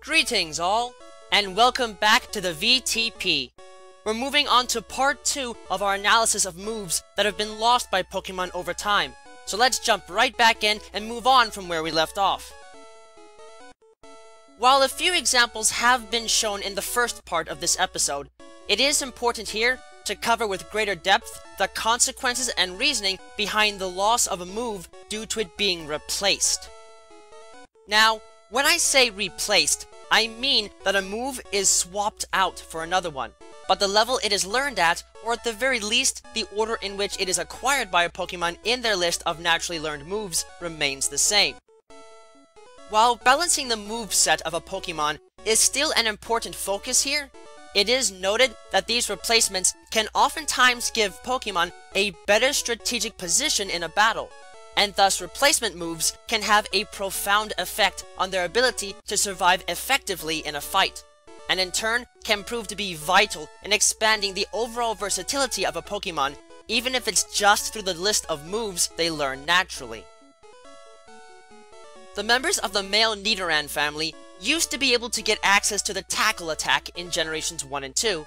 Greetings all, and welcome back to the V.T.P. We're moving on to part 2 of our analysis of moves that have been lost by Pokémon over time, so let's jump right back in and move on from where we left off. While a few examples have been shown in the first part of this episode, it is important here to cover with greater depth the consequences and reasoning behind the loss of a move due to it being replaced. Now, when I say replaced, I mean that a move is swapped out for another one, but the level it is learned at, or at the very least, the order in which it is acquired by a Pokémon in their list of naturally learned moves remains the same. While balancing the moveset of a Pokémon is still an important focus here, it is noted that these replacements can oftentimes give Pokémon a better strategic position in a battle, and thus replacement moves can have a profound effect on their ability to survive effectively in a fight, and in turn can prove to be vital in expanding the overall versatility of a Pokémon, even if it's just through the list of moves they learn naturally. The members of the male Nidoran family used to be able to get access to the Tackle attack in Generations 1 and 2,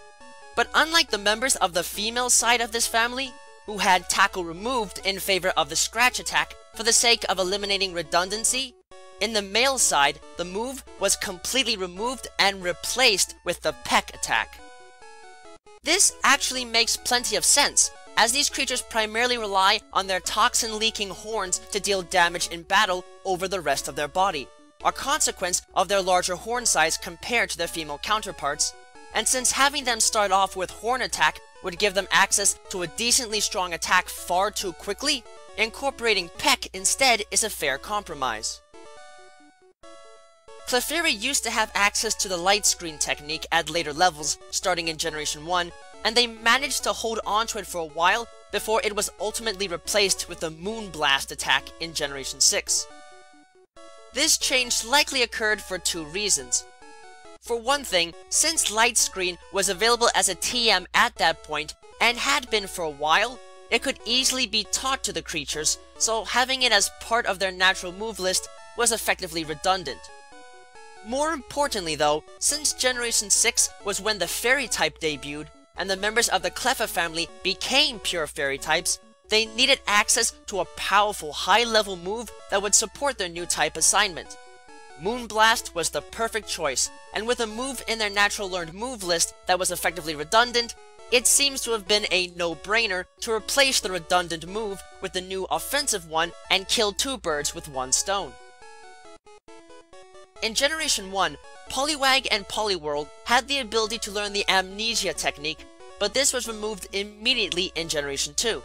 but unlike the members of the female side of this family, who had Tackle removed in favor of the Scratch attack for the sake of eliminating redundancy, in the male side, the move was completely removed and replaced with the Peck attack. This actually makes plenty of sense, as these creatures primarily rely on their toxin-leaking horns to deal damage in battle over the rest of their body, a consequence of their larger horn size compared to their female counterparts, and since having them start off with Horn attack would give them access to a decently strong attack far too quickly, incorporating Peck instead is a fair compromise. Clefairy used to have access to the Light Screen technique at later levels, starting in Generation 1, and they managed to hold onto it for a while before it was ultimately replaced with the Moonblast attack in Generation 6. This change likely occurred for two reasons. For one thing, since Light Screen was available as a TM at that point, and had been for a while, it could easily be taught to the creatures, so having it as part of their natural move list was effectively redundant. More importantly though, since Generation 6 was when the Fairy type debuted, and the members of the Cleffa family became pure Fairy types, they needed access to a powerful high-level move that would support their new type assignment. Moonblast was the perfect choice, and with a move in their natural learned move list that was effectively redundant, it seems to have been a no-brainer to replace the redundant move with the new offensive one and kill two birds with one stone. In Generation 1, Poliwag and Poliwhirl had the ability to learn the Amnesia technique, but this was removed immediately in Generation 2.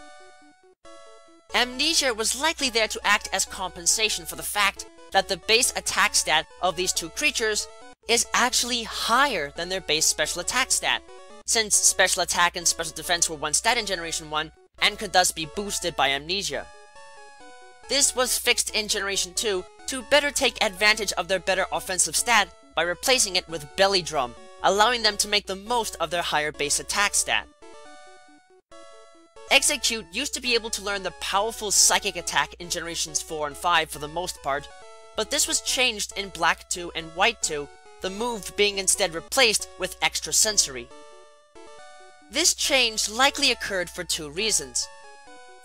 Amnesia was likely there to act as compensation for the fact that the base attack stat of these two creatures is actually higher than their base special attack stat, since special attack and special defense were one stat in Generation 1 and could thus be boosted by Amnesia. This was fixed in Generation 2 to better take advantage of their better offensive stat by replacing it with Belly Drum, allowing them to make the most of their higher base attack stat. Execute used to be able to learn the powerful Psychic attack in Generations 4 and 5 for the most part, but this was changed in Black 2 and White 2, the move being instead replaced with Extrasensory. This change likely occurred for two reasons.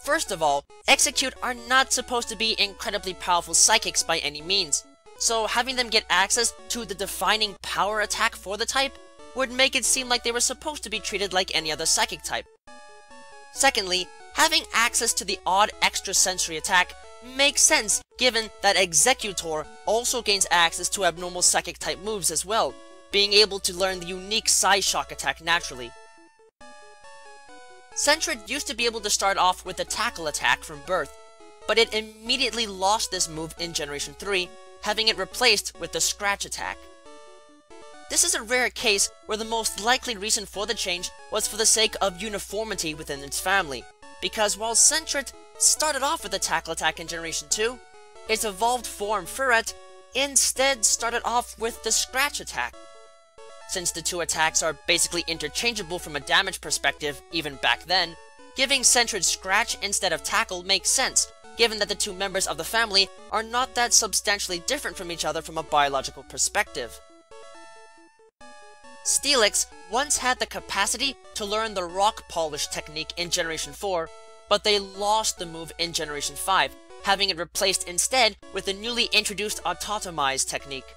First of all, Execute are not supposed to be incredibly powerful Psychics by any means, so having them get access to the defining power attack for the type would make it seem like they were supposed to be treated like any other Psychic type. Secondly, having access to the odd Extrasensory attack makes sense given that Executor also gains access to abnormal Psychic type moves as well, being able to learn the unique Psyshock attack naturally. Sentret used to be able to start off with the Tackle attack from birth, but it immediately lost this move in Generation 3, having it replaced with the Scratch attack. This is a rare case where the most likely reason for the change was for the sake of uniformity within its family, because while Sentret started off with the Tackle attack in Generation 2, its evolved form Furret instead started off with the Scratch attack. Since the two attacks are basically interchangeable from a damage perspective even back then, giving Sentret Scratch instead of Tackle makes sense, given that the two members of the family are not that substantially different from each other from a biological perspective. Steelix once had the capacity to learn the Rock Polish technique in Generation 4, but they lost the move in Generation 5, having it replaced instead with the newly introduced Autotomize technique.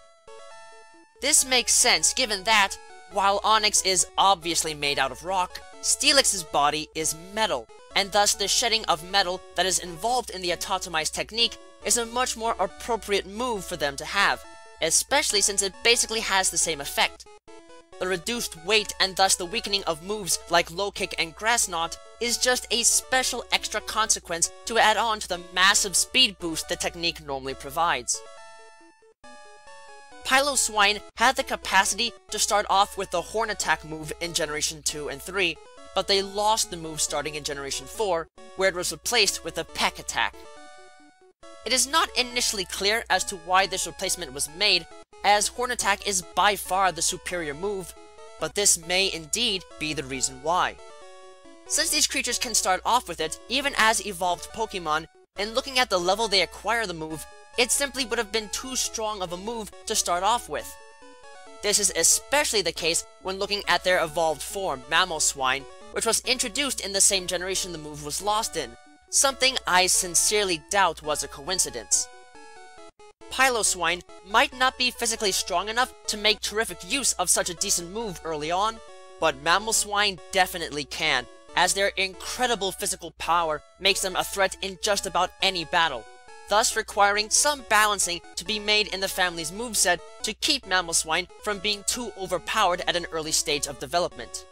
This makes sense given that, while Onyx is obviously made out of rock, Steelix's body is metal, and thus the shedding of metal that is involved in the Autotomize technique is a much more appropriate move for them to have, especially since it basically has the same effect. The reduced weight and thus the weakening of moves like Low Kick and Grass Knot is just a special extra consequence to add on to the massive speed boost the technique normally provides. Piloswine had the capacity to start off with the Horn Attack move in Generation 2 and 3, but they lost the move starting in Generation 4, where it was replaced with the Peck Attack. It is not initially clear as to why this replacement was made, as Horn Attack is by far the superior move, but this may indeed be the reason why. Since these creatures can start off with it, even as evolved Pokémon, and looking at the level they acquire the move, it simply would have been too strong of a move to start off with. This is especially the case when looking at their evolved form, Mamoswine, which was introduced in the same generation the move was lost in, something I sincerely doubt was a coincidence. Piloswine might not be physically strong enough to make terrific use of such a decent move early on, but Mamoswine definitely can, as their incredible physical power makes them a threat in just about any battle, thus requiring some balancing to be made in the family's moveset to keep Mamoswine from being too overpowered at an early stage of development.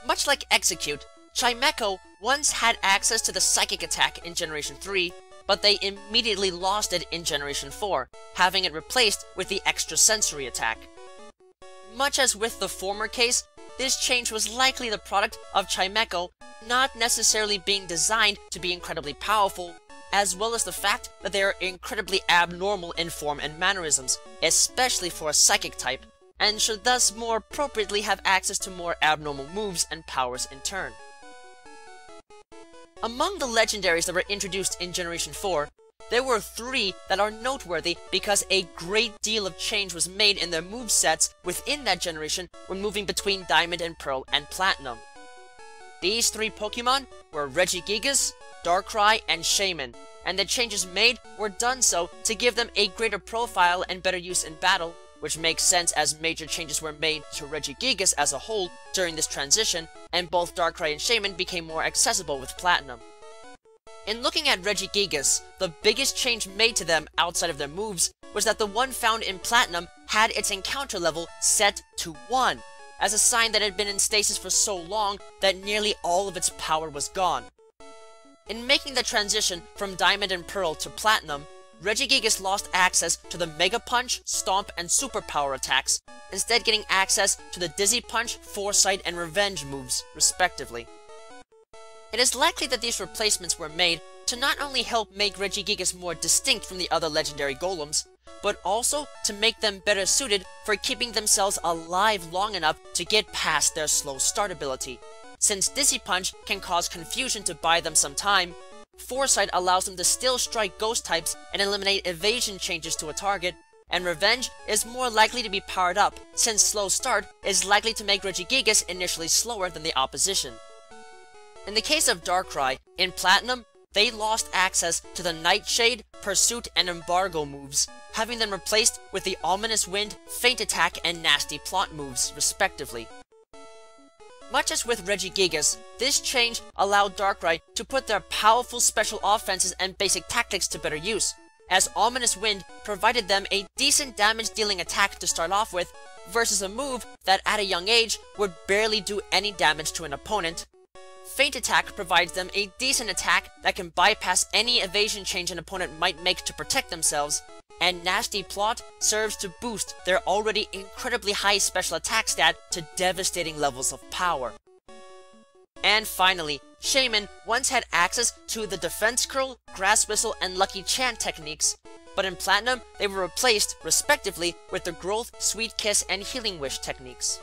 Much like Execute, Chimecho once had access to the Psychic Attack in Generation 3, but they immediately lost it in Generation 4, having it replaced with the Extrasensory Attack. Much as with the former case, this change was likely the product of Chimecho not necessarily being designed to be incredibly powerful, as well as the fact that they are incredibly abnormal in form and mannerisms, especially for a Psychic type, and should thus more appropriately have access to more abnormal moves and powers in turn. Among the legendaries that were introduced in Generation 4, there were 3 that are noteworthy because a great deal of change was made in their movesets within that generation when moving between Diamond and Pearl and Platinum. These 3 Pokemon were Regigigas, Darkrai, and Shaman, and the changes made were done so to give them a greater profile and better use in battle, which makes sense as major changes were made to Regigigas as a whole during this transition, and both Darkrai and Shaman became more accessible with Platinum. In looking at Regigigas, the biggest change made to them outside of their moves was that the one found in Platinum had its encounter level set to 1, as a sign that it had been in stasis for so long that nearly all of its power was gone. In making the transition from Diamond and Pearl to Platinum, Regigigas lost access to the Mega Punch, Stomp, and Superpower attacks, instead getting access to the Dizzy Punch, Foresight, and Revenge moves, respectively. It is likely that these replacements were made to not only help make Regigigas more distinct from the other legendary golems, but also to make them better suited for keeping themselves alive long enough to get past their slow start ability. Since Dizzy Punch can cause confusion to buy them some time, Foresight allows them to still strike ghost types and eliminate evasion changes to a target, and Revenge is more likely to be powered up, since Slow Start is likely to make Regigigas initially slower than the opposition. In the case of Darkrai, in Platinum, they lost access to the Nightshade, Pursuit, and Embargo moves, having them replaced with the Ominous Wind, Feint Attack, and Nasty Plot moves, respectively. Much as with Regigigas, this change allowed Darkrai to put their powerful special offenses and basic tactics to better use, as Ominous Wind provided them a decent damage-dealing attack to start off with, versus a move that at a young age would barely do any damage to an opponent. Feint Attack provides them a decent attack that can bypass any evasion change an opponent might make to protect themselves, and Nasty Plot serves to boost their already incredibly high special attack stat to devastating levels of power. And finally, Shaman once had access to the Defense Curl, Grass Whistle, and Lucky Chant techniques, but in Platinum they were replaced, respectively, with the Growth, Sweet Kiss, and Healing Wish techniques.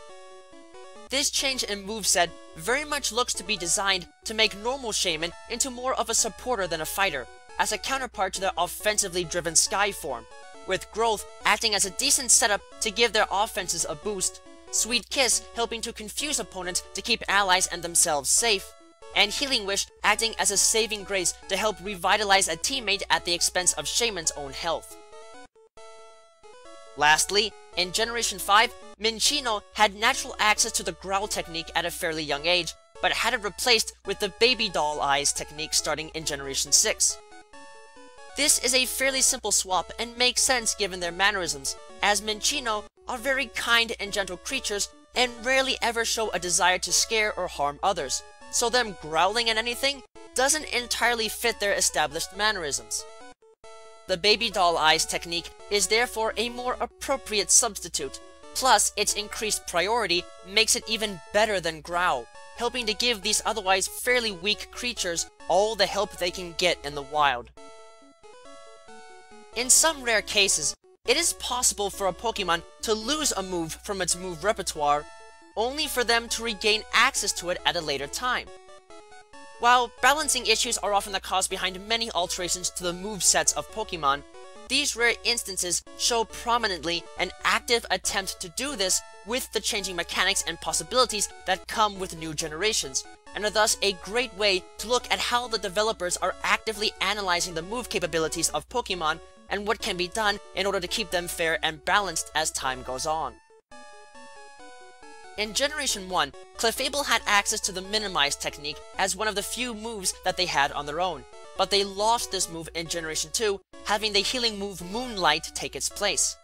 This change in moveset very much looks to be designed to make normal Shaman into more of a supporter than a fighter, as a counterpart to their offensively driven Sky form, with Growth acting as a decent setup to give their offenses a boost, Sweet Kiss helping to confuse opponents to keep allies and themselves safe, and Healing Wish acting as a saving grace to help revitalize a teammate at the expense of Shaman's own health. Lastly, in Generation 5, Minccino had natural access to the Growl technique at a fairly young age, but had it replaced with the Baby Doll Eyes technique starting in Generation 6. This is a fairly simple swap and makes sense given their mannerisms, as Minccino are very kind and gentle creatures and rarely ever show a desire to scare or harm others, so them growling at anything doesn't entirely fit their established mannerisms. The Baby Doll Eyes technique is therefore a more appropriate substitute, plus its increased priority makes it even better than Growl, helping to give these otherwise fairly weak creatures all the help they can get in the wild. In some rare cases, it is possible for a Pokemon to lose a move from its move repertoire, only for them to regain access to it at a later time. While balancing issues are often the cause behind many alterations to the movesets of Pokemon, these rare instances show prominently an active attempt to do this with the changing mechanics and possibilities that come with new generations, and are thus a great way to look at how the developers are actively analyzing the move capabilities of Pokemon and what can be done in order to keep them fair and balanced as time goes on. In Generation 1, Clefable had access to the Minimize technique as one of the few moves that they had on their own, but they lost this move in Generation 2, having the healing move Moonlight take its place.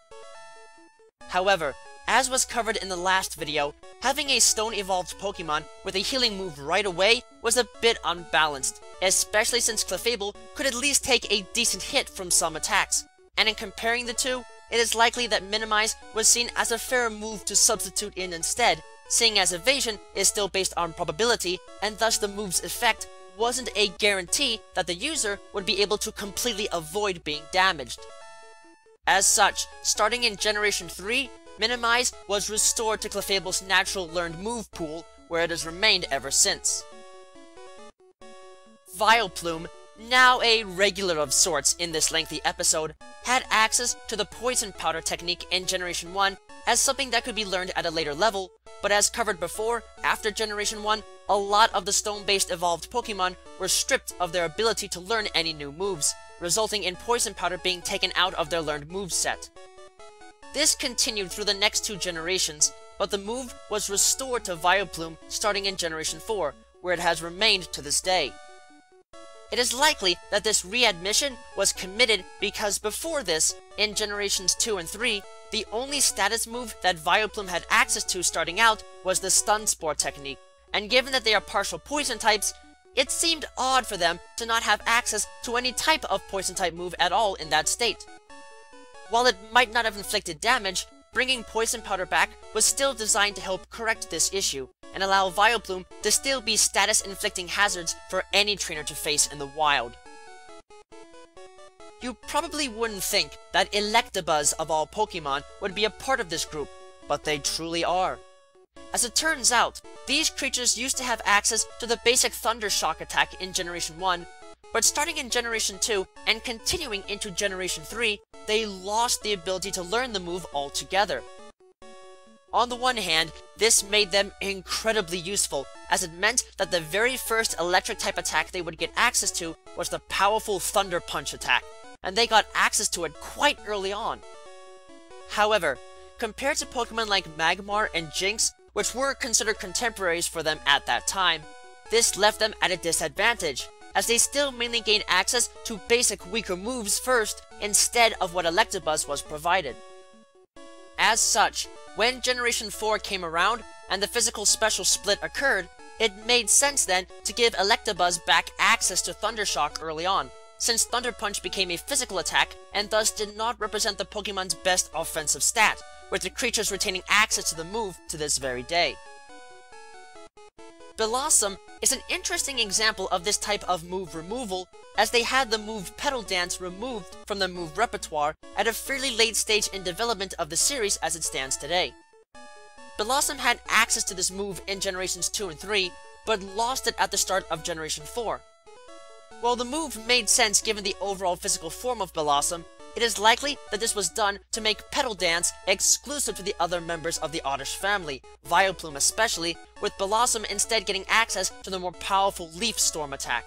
However, as was covered in the last video, having a stone-evolved Pokemon with a healing move right away was a bit unbalanced, especially since Clefable could at least take a decent hit from some attacks, and in comparing the two, it is likely that Minimize was seen as a fair move to substitute in instead, seeing as Evasion is still based on probability, and thus the move's effect wasn't a guarantee that the user would be able to completely avoid being damaged. As such, starting in Generation 3, Minimize was restored to Clefable's natural learned move pool, where it has remained ever since. Vileplume, now a regular of sorts in this lengthy episode, had access to the Poison Powder technique in Generation 1 as something that could be learned at a later level, but as covered before, after Generation 1, a lot of the stone-based evolved Pokemon were stripped of their ability to learn any new moves, resulting in Poison Powder being taken out of their learned moveset. This continued through the next two generations, but the move was restored to Vileplume starting in Generation 4, where it has remained to this day. It is likely that this readmission was committed because before this, in Generations 2 and 3, the only status move that Vileplume had access to starting out was the Stun Spore technique, and given that they are partial poison types, it seemed odd for them to not have access to any type of poison type move at all in that state. While it might not have inflicted damage, bringing Poison Powder back was still designed to help correct this issue, and allow Vileplume to still be status-inflicting hazards for any trainer to face in the wild. You probably wouldn't think that Electabuzz of all Pokemon would be a part of this group, but they truly are. As it turns out, these creatures used to have access to the basic Thunder Shock attack in Generation 1, but starting in Generation 2 and continuing into Generation 3, they lost the ability to learn the move altogether. On the one hand, this made them incredibly useful, as it meant that the very first electric-type attack they would get access to was the powerful Thunder Punch attack, and they got access to it quite early on. However, compared to Pokemon like Magmar and Jinx, which were considered contemporaries for them at that time, this left them at a disadvantage, as they still mainly gained access to basic weaker moves first, instead of what Electabuzz was provided. As such, when Generation 4 came around, and the physical special split occurred, it made sense then to give Electabuzz back access to Thunder Shock early on, since Thunder Punch became a physical attack, and thus did not represent the Pokemon's best offensive stat, with the creatures retaining access to the move to this very day. Blossom is an interesting example of this type of move removal, as they had the move Petal Dance removed from the move repertoire at a fairly late stage in development of the series as it stands today. Blossom had access to this move in Generations 2 and 3, but lost it at the start of Generation 4. While the move made sense given the overall physical form of Blossom, it is likely that this was done to make Petal Dance exclusive to the other members of the Oddish family, Vileplume especially, with Blossom instead getting access to the more powerful Leaf Storm attack.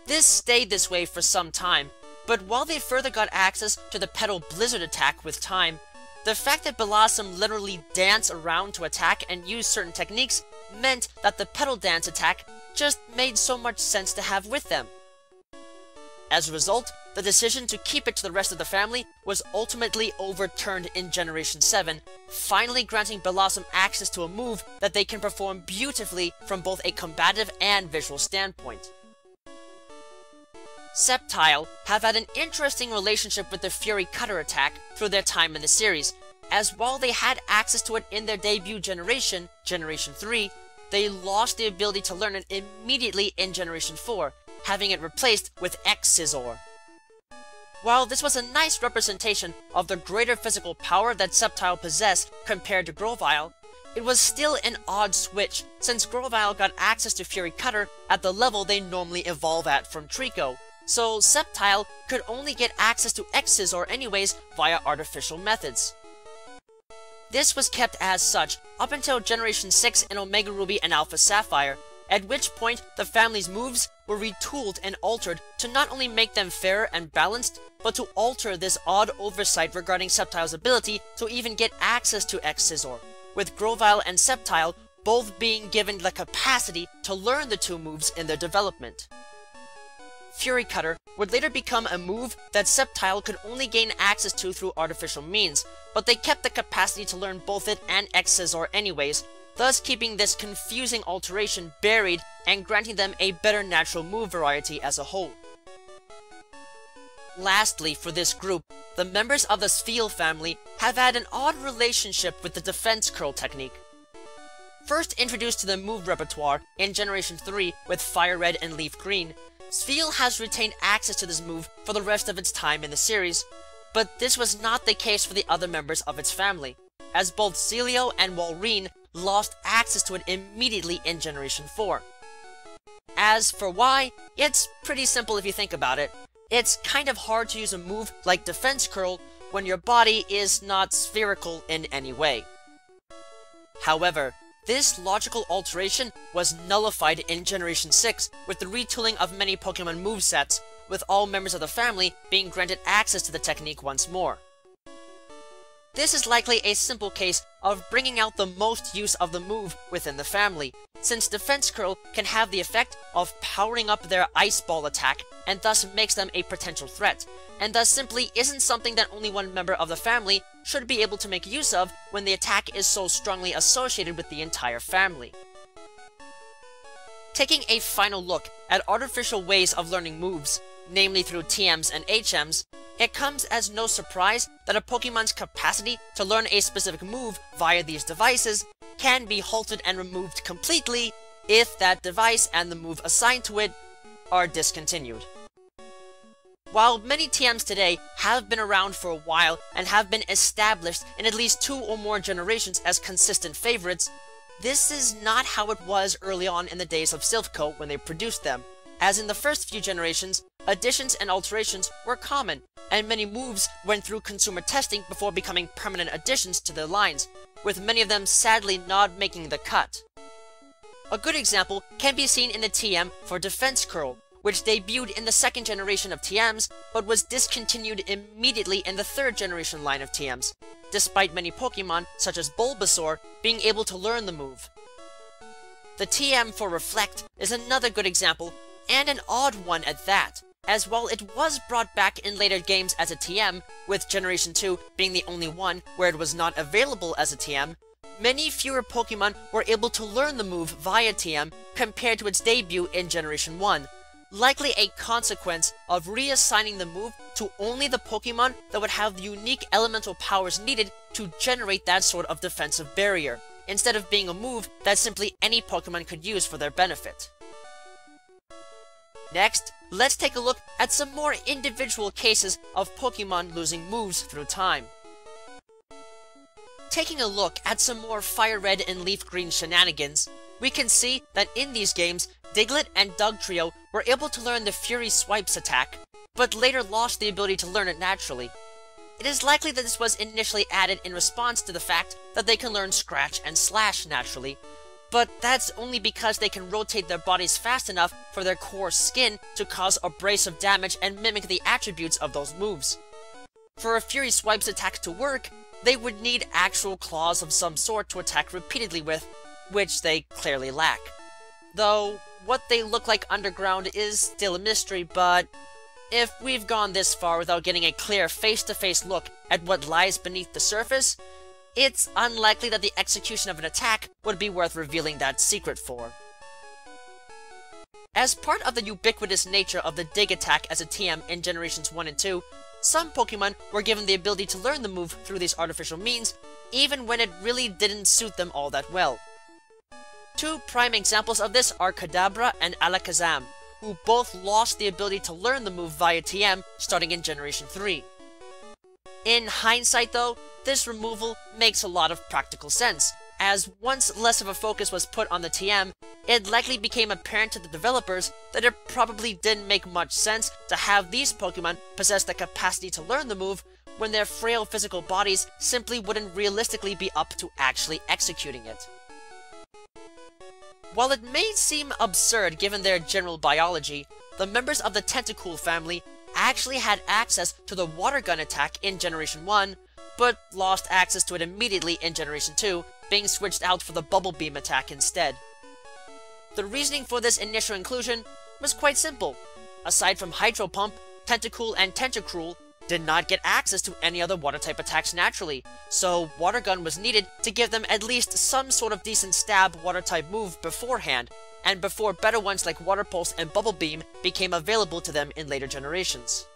This stayed this way for some time, but while they further got access to the Petal Blizzard attack with time, the fact that Blossom literally danced around to attack and use certain techniques meant that the Petal Dance attack just made so much sense to have with them. As a result, the decision to keep it to the rest of the family was ultimately overturned in Generation 7, finally granting Blossom access to a move that they can perform beautifully from both a combative and visual standpoint. Sceptile have had an interesting relationship with the Fury Cutter attack through their time in the series, as while they had access to it in their debut generation, Generation 3, they lost the ability to learn it immediately in Generation 4, having it replaced with X-Scissor. While this was a nice representation of the greater physical power that Sceptile possessed compared to Grovyle, it was still an odd switch, since Grovyle got access to Fury Cutter at the level they normally evolve at from Trico, so Sceptile could only get access to X-Scissor anyways via artificial methods. This was kept as such up until Generation 6 in Omega Ruby and Alpha Sapphire, at which point the family's moves were retooled and altered to not only make them fair and balanced, but to alter this odd oversight regarding Sceptile's ability to even get access to X-Scissor, with Grovyle and Sceptile both being given the capacity to learn the two moves in their development. Fury Cutter would later become a move that Sceptile could only gain access to through artificial means, but they kept the capacity to learn both it and X-Scissor anyways, thus keeping this confusing alteration buried and granting them a better natural move variety as a whole. Lastly, for this group, the members of the Spheal family have had an odd relationship with the Defense Curl technique. First introduced to the move repertoire in Generation 3 with Fire Red and Leaf Green, Spheal has retained access to this move for the rest of its time in the series, but this was not the case for the other members of its family, as both Celio and Walrein lost access to it immediately in Generation 4. As for why, it's pretty simple if you think about it. It's kind of hard to use a move like Defense Curl when your body is not spherical in any way. However, this logical alteration was nullified in Generation 6 with the retooling of many Pokémon movesets, with all members of the family being granted access to the technique once more. This is likely a simple case of bringing out the most use of the move within the family, since Defense Curl can have the effect of powering up their Ice Ball attack and thus makes them a potential threat, and thus simply isn't something that only one member of the family should be able to make use of when the attack is so strongly associated with the entire family. Taking a final look at artificial ways of learning moves, namely through TMs and HMs, it comes as no surprise that a Pokemon's capacity to learn a specific move via these devices can be halted and removed completely if that device and the move assigned to it are discontinued. While many TMs today have been around for a while and have been established in at least 2 or more generations as consistent favorites, this is not how it was early on in the days of Silphco when they produced them, as in the first few generations, additions and alterations were common, and many moves went through consumer testing before becoming permanent additions to their lines, with many of them sadly not making the cut. A good example can be seen in the TM for Defense Curl, which debuted in the 2nd generation of TMs, but was discontinued immediately in the 3rd generation line of TMs, despite many Pokemon, such as Bulbasaur, being able to learn the move. The TM for Reflect is another good example, and an odd one at that, as while it was brought back in later games as a TM, with Generation 2 being the only one where it was not available as a TM, many fewer Pokemon were able to learn the move via TM compared to its debut in Generation 1, likely a consequence of reassigning the move to only the Pokemon that would have the unique elemental powers needed to generate that sort of defensive barrier, instead of being a move that simply any Pokemon could use for their benefit. Next, let's take a look at some more individual cases of Pokemon losing moves through time. Taking a look at some more Fire Red and Leaf Green shenanigans, we can see that in these games, Diglett and Dugtrio were able to learn the Fury Swipes attack, but later lost the ability to learn it naturally. It is likely that this was initially added in response to the fact that they can learn Scratch and Slash naturally, but that's only because they can rotate their bodies fast enough for their core skin to cause abrasive damage and mimic the attributes of those moves. For a Fury Swipe's attack to work, they would need actual claws of some sort to attack repeatedly with, which they clearly lack. Though, what they look like underground is still a mystery, but if we've gone this far without getting a clear face-to-face look at what lies beneath the surface, it's unlikely that the execution of an attack would be worth revealing that secret for. As part of the ubiquitous nature of the Dig attack as a TM in Generations 1 and 2, some Pokemon were given the ability to learn the move through these artificial means, even when it really didn't suit them all that well. Two prime examples of this are Kadabra and Alakazam, who both lost the ability to learn the move via TM starting in Generation 3. In hindsight though, this removal makes a lot of practical sense, as once less of a focus was put on the TM, it likely became apparent to the developers that it probably didn't make much sense to have these Pokemon possess the capacity to learn the move when their frail physical bodies simply wouldn't realistically be up to actually executing it. While it may seem absurd given their general biology, the members of the Tentacool family actually had access to the Water Gun attack in Generation 1, but lost access to it immediately in Generation 2, being switched out for the Bubble Beam attack instead. The reasoning for this initial inclusion was quite simple. Aside from Hydro Pump, Tentacool and Tentacruel did not get access to any other Water-type attacks naturally, so Water Gun was needed to give them at least some sort of decent stab Water-type move beforehand, and before better ones like Water Pulse and Bubble Beam became available to them in later generations.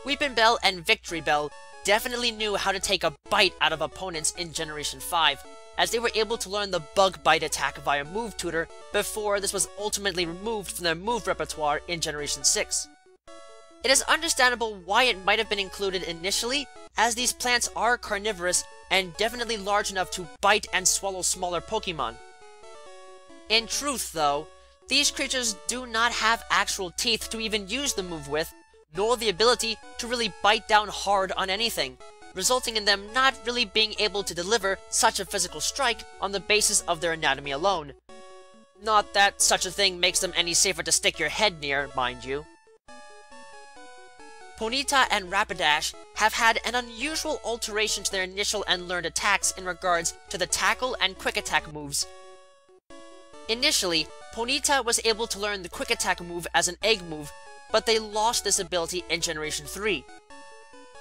Weepinbell and Victory Bell definitely knew how to take a bite out of opponents in Generation 5, as they were able to learn the Bug Bite attack via Move Tutor before this was ultimately removed from their move repertoire in Generation 6. It is understandable why it might have been included initially, as these plants are carnivorous and definitely large enough to bite and swallow smaller Pokemon. In truth though, these creatures do not have actual teeth to even use the move with, nor the ability to really bite down hard on anything, resulting in them not really being able to deliver such a physical strike on the basis of their anatomy alone. Not that such a thing makes them any safer to stick your head near, mind you. Ponyta and Rapidash have had an unusual alteration to their initial and learned attacks in regards to the Tackle and Quick Attack moves. Initially, Ponyta was able to learn the Quick Attack move as an egg move, but they lost this ability in Generation 3.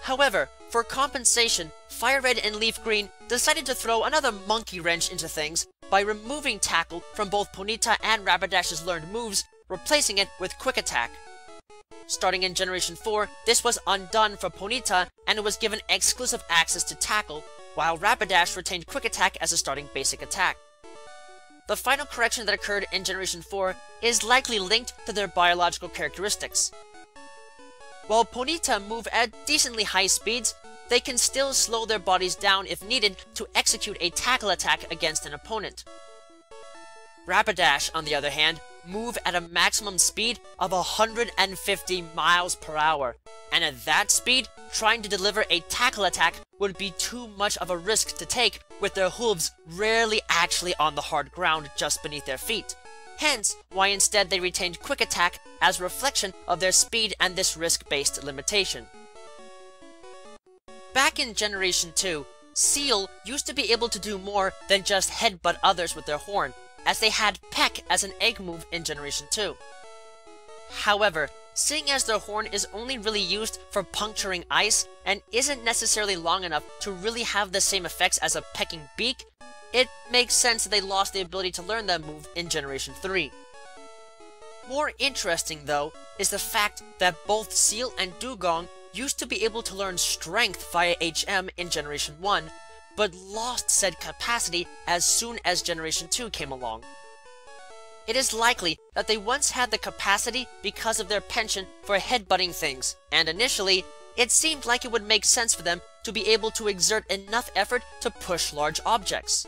However, for compensation, Fire Red and Leaf Green decided to throw another monkey wrench into things by removing Tackle from both Ponyta and Rapidash's learned moves, replacing it with Quick Attack. Starting in Generation 4, this was undone for Ponyta and it was given exclusive access to Tackle, while Rapidash retained Quick Attack as a starting basic attack. The final correction that occurred in Generation 4 is likely linked to their biological characteristics. While Ponyta move at decently high speeds, they can still slow their bodies down if needed to execute a tackle attack against an opponent. Rapidash, on the other hand, move at a maximum speed of 150 miles per hour, and at that speed, trying to deliver a tackle attack would be too much of a risk to take with their hooves rarely actually on the hard ground just beneath their feet. Hence, why instead they retained Quick Attack as a reflection of their speed and this risk-based limitation. Back in Generation 2, Seal used to be able to do more than just headbutt others with their horn, as they had Peck as an egg move in Generation 2. However, seeing as their horn is only really used for puncturing ice and isn't necessarily long enough to really have the same effects as a pecking beak, it makes sense that they lost the ability to learn that move in Generation 3. More interesting, though, is the fact that both Seal and Dugong used to be able to learn Strength via HM in Generation 1, but lost said capacity as soon as Generation 2 came along. It is likely that they once had the capacity because of their penchant for headbutting things, and initially, it seemed like it would make sense for them to be able to exert enough effort to push large objects.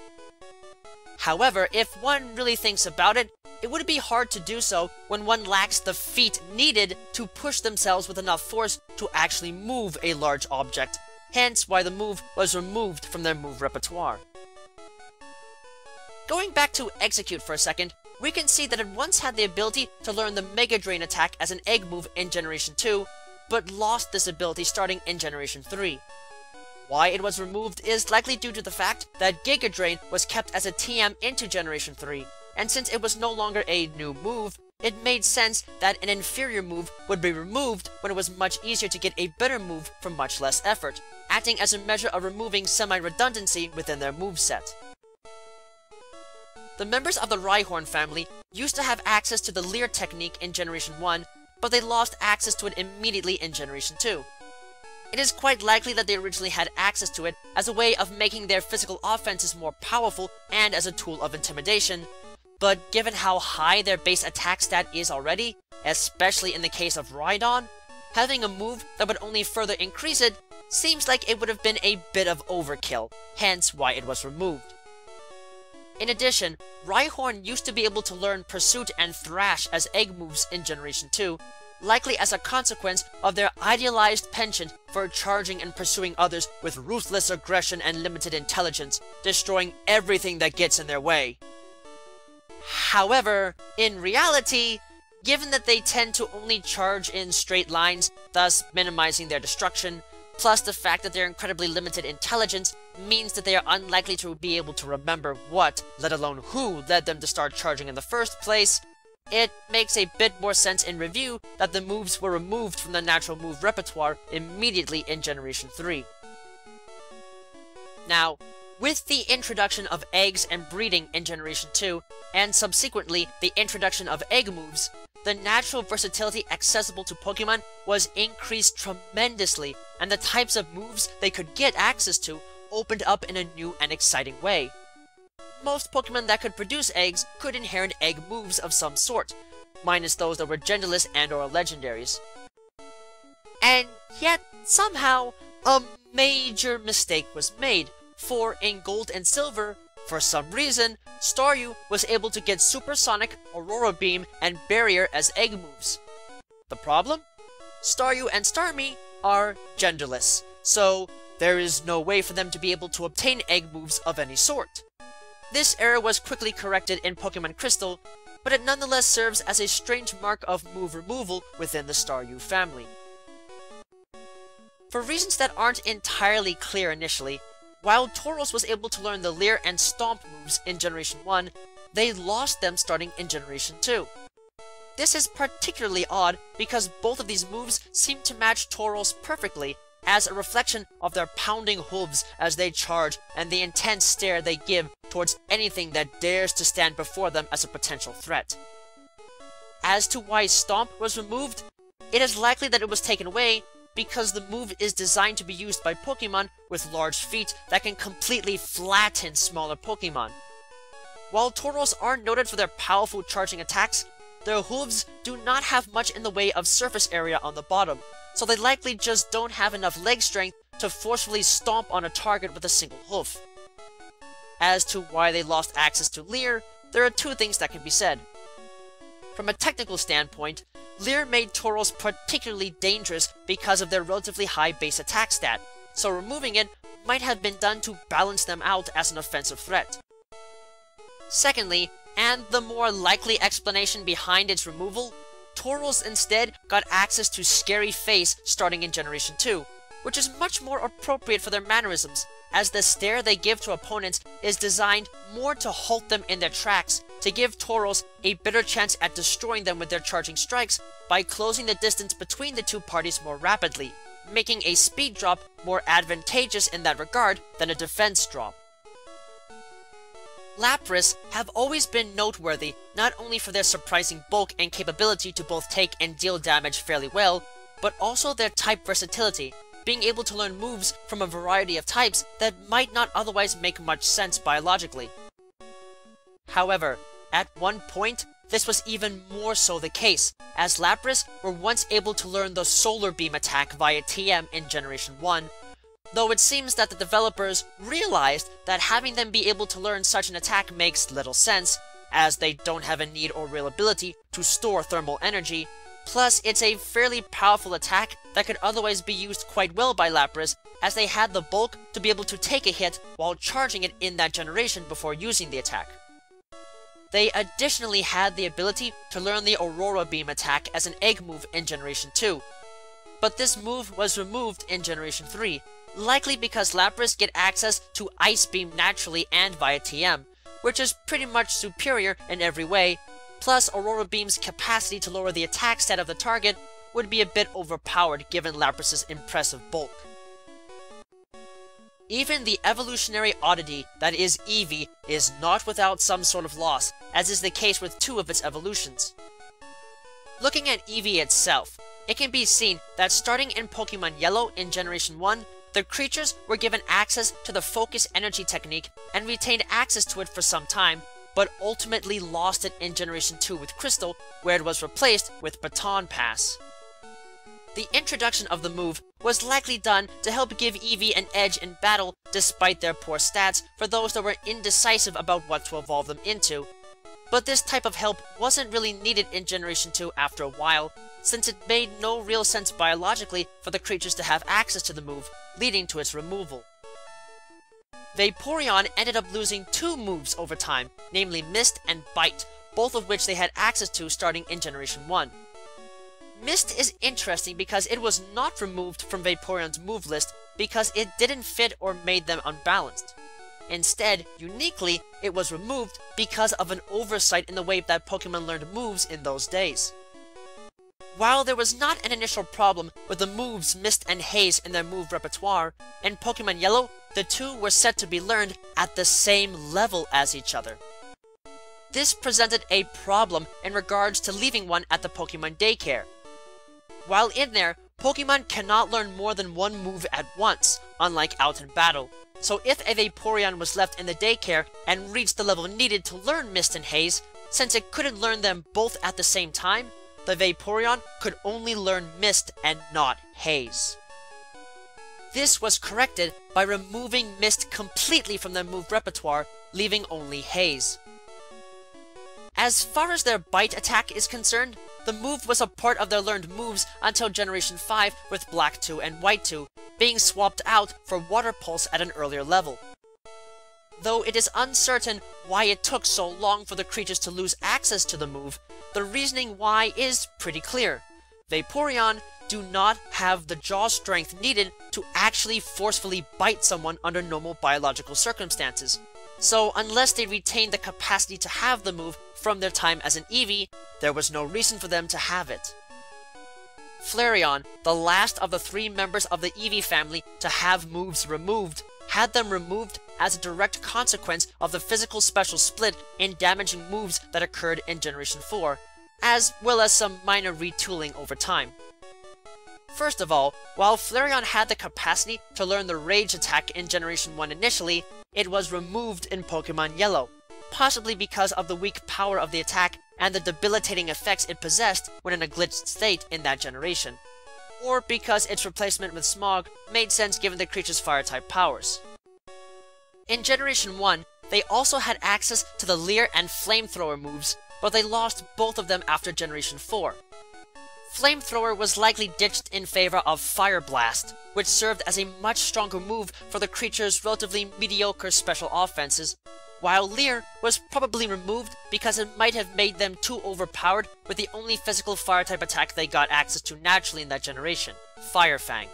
However, if one really thinks about it, it would be hard to do so when one lacks the feat needed to push themselves with enough force to actually move a large object, hence why the move was removed from their move repertoire. Going back to Execute for a second, we can see that it once had the ability to learn the Mega Drain attack as an egg move in Generation 2, but lost this ability starting in Generation 3. Why it was removed is likely due to the fact that Giga Drain was kept as a TM into Generation 3, and since it was no longer a new move, it made sense that an inferior move would be removed when it was much easier to get a better move for much less effort, acting as a measure of removing semi-redundancy within their moveset. The members of the Rhyhorn family used to have access to the Leer technique in Generation 1, but they lost access to it immediately in Generation 2. It is quite likely that they originally had access to it as a way of making their physical offenses more powerful and as a tool of intimidation, but given how high their base attack stat is already, especially in the case of Rhydon, having a move that would only further increase it seems like it would have been a bit of overkill, hence why it was removed. In addition, Rhyhorn used to be able to learn Pursuit and Thrash as egg moves in Generation 2, likely as a consequence of their idealized penchant for charging and pursuing others with ruthless aggression and limited intelligence, destroying everything that gets in their way. However, in reality, given that they tend to only charge in straight lines, thus minimizing their destruction, plus the fact that their incredibly limited intelligence means that they are unlikely to be able to remember what, let alone who, led them to start charging in the first place, it makes a bit more sense in review that the moves were removed from the natural move repertoire immediately in Generation 3. Now, with the introduction of eggs and breeding in Generation 2, and subsequently the introduction of egg moves, the natural versatility accessible to Pokemon was increased tremendously, and the types of moves they could get access to opened up in a new and exciting way. Most Pokemon that could produce eggs could inherit egg moves of some sort, minus those that were genderless and/or legendaries. And yet, somehow, a major mistake was made, for in Gold and Silver, for some reason, Staryu was able to get Supersonic, Aurora Beam, and Barrier as egg moves. The problem? Staryu and Starmie are genderless, so there is no way for them to be able to obtain egg moves of any sort. This error was quickly corrected in Pokemon Crystal, but it nonetheless serves as a strange mark of move removal within the Staryu family. For reasons that aren't entirely clear initially, while Tauros was able to learn the Leer and Stomp moves in Generation 1, they lost them starting in Generation 2. This is particularly odd because both of these moves seem to match Tauros perfectly, as a reflection of their pounding hooves as they charge and the intense stare they give towards anything that dares to stand before them as a potential threat. As to why Stomp was removed, it is likely that it was taken away because the move is designed to be used by Pokemon with large feet that can completely flatten smaller Pokemon. While Tauros are noted for their powerful charging attacks, their hooves do not have much in the way of surface area on the bottom, so they likely just don't have enough leg strength to forcefully stomp on a target with a single hoof. As to why they lost access to Leer, there are two things that can be said. From a technical standpoint, Leer made Tauros particularly dangerous because of their relatively high base attack stat, so removing it might have been done to balance them out as an offensive threat. Secondly, and the more likely explanation behind its removal, Tauros instead got access to Scary Face starting in Generation 2, which is much more appropriate for their mannerisms, as the stare they give to opponents is designed more to halt them in their tracks, to give Tauros a better chance at destroying them with their charging strikes by closing the distance between the two parties more rapidly, making a speed drop more advantageous in that regard than a defense drop. Lapras have always been noteworthy, not only for their surprising bulk and capability to both take and deal damage fairly well, but also their type versatility, being able to learn moves from a variety of types that might not otherwise make much sense biologically. However, at one point, this was even more so the case, as Lapras were once able to learn the Solar Beam attack via TM in Generation 1, though it seems that the developers realized that having them be able to learn such an attack makes little sense, as they don't have a need or real ability to store thermal energy, plus it's a fairly powerful attack that could otherwise be used quite well by Lapras, as they had the bulk to be able to take a hit while charging it in that generation before using the attack. They additionally had the ability to learn the Aurora Beam attack as an egg move in Generation 2, but this move was removed in Generation 3, likely because Lapras get access to Ice Beam naturally and via TM, which is pretty much superior in every way, plus Aurora Beam's capacity to lower the attack stat of the target would be a bit overpowered given Lapras' impressive bulk. Even the evolutionary oddity that is Eevee is not without some sort of loss, as is the case with two of its evolutions. Looking at Eevee itself, it can be seen that starting in Pokemon Yellow in Generation 1, the creatures were given access to the Focus Energy technique and retained access to it for some time, but ultimately lost it in Generation 2 with Crystal, where it was replaced with Baton Pass. The introduction of the move was likely done to help give Eevee an edge in battle despite their poor stats for those that were indecisive about what to evolve them into, but this type of help wasn't really needed in Generation 2 after a while, since it made no real sense biologically for the creatures to have access to the move, leading to its removal. Vaporeon ended up losing two moves over time, namely Mist and Bite, both of which they had access to starting in Generation 1. Mist is interesting because it was not removed from Vaporeon's move list because it didn't fit or made them unbalanced. Instead, uniquely, it was removed because of an oversight in the way that Pokemon learned moves in those days. While there was not an initial problem with the moves Mist and Haze in their move repertoire, in Pokemon Yellow, the two were set to be learned at the same level as each other. This presented a problem in regards to leaving one at the Pokemon daycare. While in there, Pokemon cannot learn more than one move at once, unlike out in battle, so if a Vaporeon was left in the daycare and reached the level needed to learn Mist and Haze, since it couldn't learn them both at the same time, the Vaporeon could only learn Mist and not Haze. This was corrected by removing Mist completely from their move repertoire, leaving only Haze. As far as their Bite attack is concerned, the move was a part of their learned moves until Generation 5 with Black 2 and White 2, being swapped out for Water Pulse at an earlier level. Though it is uncertain why it took so long for the creatures to lose access to the move, the reasoning why is pretty clear. Vaporeon do not have the jaw strength needed to actually forcefully bite someone under normal biological circumstances. So unless they retained the capacity to have the move from their time as an Eevee, there was no reason for them to have it. Flareon, the last of the three members of the Eevee family to have moves removed, had them removed as a direct consequence of the physical special split in damaging moves that occurred in Generation 4, as well as some minor retooling over time. First of all, while Flareon had the capacity to learn the Rage attack in Generation 1 initially, it was removed in Pokemon Yellow, possibly because of the weak power of the attack and the debilitating effects it possessed when in a glitched state in that generation, or because its replacement with Smog made sense given the creature's Fire-type powers. In Generation 1, they also had access to the Leer and Flamethrower moves, but they lost both of them after Generation 4. Flamethrower was likely ditched in favor of Fire Blast, which served as a much stronger move for the creature's relatively mediocre special offenses, while Leer was probably removed because it might have made them too overpowered with the only physical Fire-type attack they got access to naturally in that generation, Fire Fang.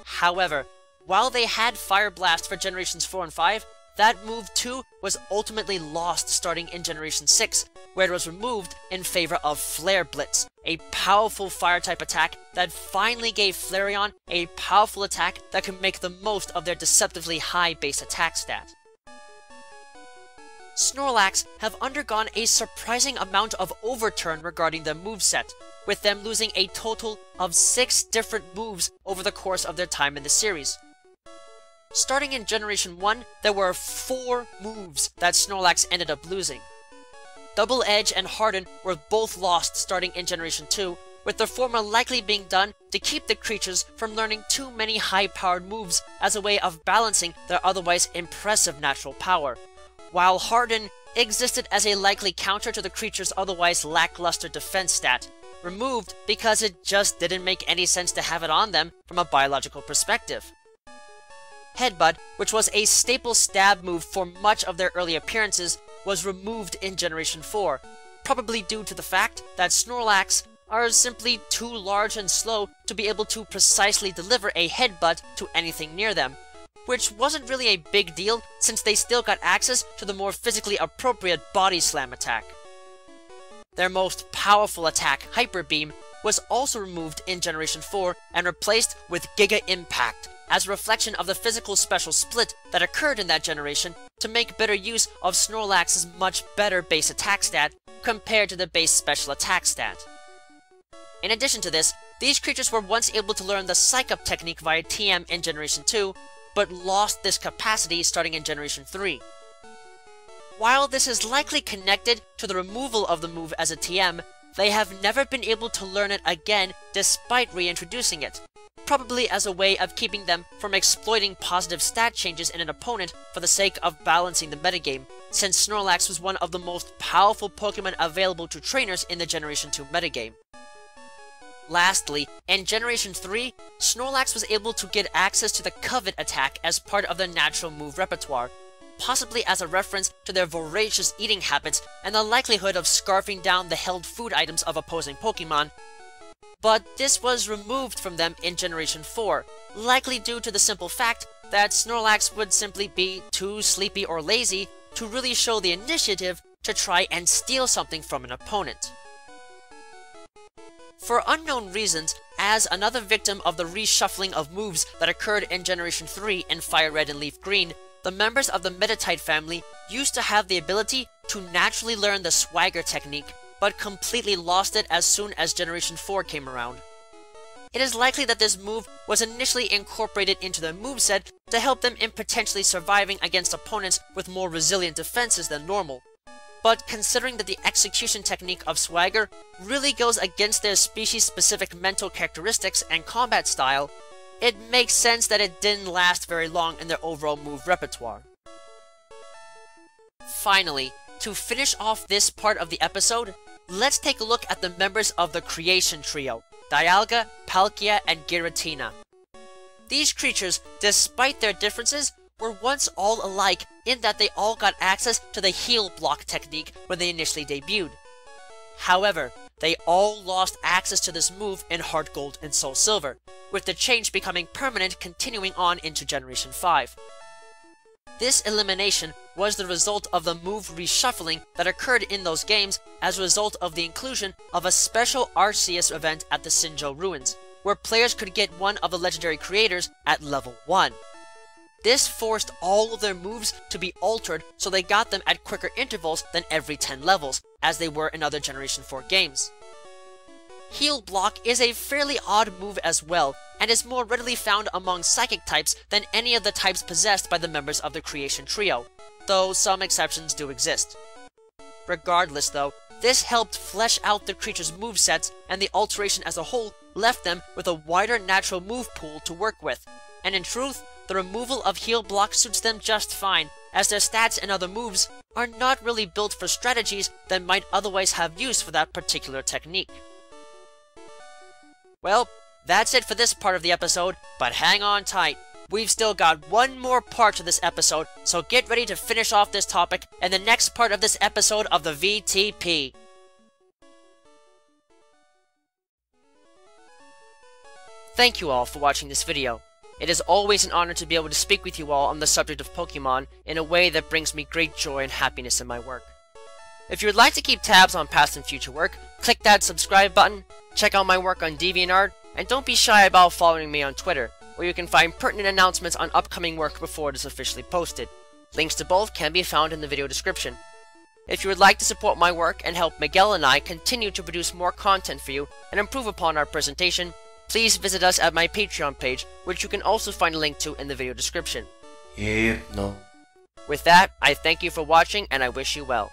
However, while they had Fire Blast for Generations 4 and 5, that move too was ultimately lost starting in Generation 6, where it was removed in favor of Flare Blitz, a powerful Fire-type attack that finally gave Flareon a powerful attack that could make the most of their deceptively high base attack stat. Snorlax have undergone a surprising amount of overturn regarding their moveset, with them losing a total of 6 different moves over the course of their time in the series. Starting in Generation 1, there were 4 moves that Snorlax ended up losing. Double Edge and Harden were both lost starting in Generation 2, with the former likely being done to keep the creatures from learning too many high-powered moves as a way of balancing their otherwise impressive natural power, while Harden existed as a likely counter to the creature's otherwise lackluster defense stat, removed because it just didn't make any sense to have it on them from a biological perspective. Headbutt, which was a staple stab move for much of their early appearances, was removed in Generation 4, probably due to the fact that Snorlax are simply too large and slow to be able to precisely deliver a headbutt to anything near them, which wasn't really a big deal since they still got access to the more physically appropriate Body Slam attack. Their most powerful attack, Hyper Beam, was also removed in Generation 4 and replaced with Giga Impact, as a reflection of the physical special split that occurred in that generation to make better use of Snorlax's much better base attack stat compared to the base special attack stat. In addition to this, these creatures were once able to learn the Psych Up technique via TM in Generation 2, but lost this capacity starting in Generation 3. While this is likely connected to the removal of the move as a TM, they have never been able to learn it again despite reintroducing it, probably as a way of keeping them from exploiting positive stat changes in an opponent for the sake of balancing the metagame, since Snorlax was one of the most powerful Pokémon available to trainers in the Generation 2 metagame. Lastly, in Generation 3, Snorlax was able to get access to the Covet attack as part of their natural move repertoire, possibly as a reference to their voracious eating habits and the likelihood of scarfing down the held food items of opposing Pokémon, but this was removed from them in Generation 4, likely due to the simple fact that Snorlax would simply be too sleepy or lazy to really show the initiative to try and steal something from an opponent. For unknown reasons, as another victim of the reshuffling of moves that occurred in Generation 3 in Fire Red and Leaf Green, the members of the Meditite family used to have the ability to naturally learn the Swagger technique, but completely lost it as soon as Generation 4 came around. It is likely that this move was initially incorporated into their moveset to help them in potentially surviving against opponents with more resilient defenses than normal. But considering that the execution technique of Swagger really goes against their species-specific mental characteristics and combat style, it makes sense that it didn't last very long in their overall move repertoire. Finally, to finish off this part of the episode, let's take a look at the members of the Creation Trio, Dialga, Palkia, and Giratina. These creatures, despite their differences, were once all alike in that they all got access to the Heal Block technique when they initially debuted. However, they all lost access to this move in Heart Gold and Soul Silver, with the change becoming permanent continuing on into Generation 5. This elimination was the result of the move reshuffling that occurred in those games as a result of the inclusion of a special Arceus event at the Sinnoh Ruins, where players could get one of the legendary creators at level 1. This forced all of their moves to be altered so they got them at quicker intervals than every 10 levels, as they were in other Generation 4 games. Heal Block is a fairly odd move as well, and is more readily found among Psychic types than any of the types possessed by the members of the Creation Trio, though some exceptions do exist. Regardless though, this helped flesh out the creature's movesets, and the alteration as a whole left them with a wider natural move pool to work with, and in truth, the removal of Heal Block suits them just fine, as their stats and other moves are not really built for strategies that might otherwise have use for that particular technique. Well, that's it for this part of the episode, but hang on tight. We've still got one more part to this episode, so get ready to finish off this topic in the next part of this episode of the V.T.P. Thank you all for watching this video. It is always an honor to be able to speak with you all on the subject of Pokemon in a way that brings me great joy and happiness in my work. If you would like to keep tabs on past and future work, click that subscribe button, check out my work on DeviantArt, and don't be shy about following me on Twitter, where you can find pertinent announcements on upcoming work before it is officially posted. Links to both can be found in the video description. If you would like to support my work and help Miguel and I continue to produce more content for you and improve upon our presentation, please visit us at my Patreon page, which you can also find a link to in the video description. With that, I thank you for watching and I wish you well.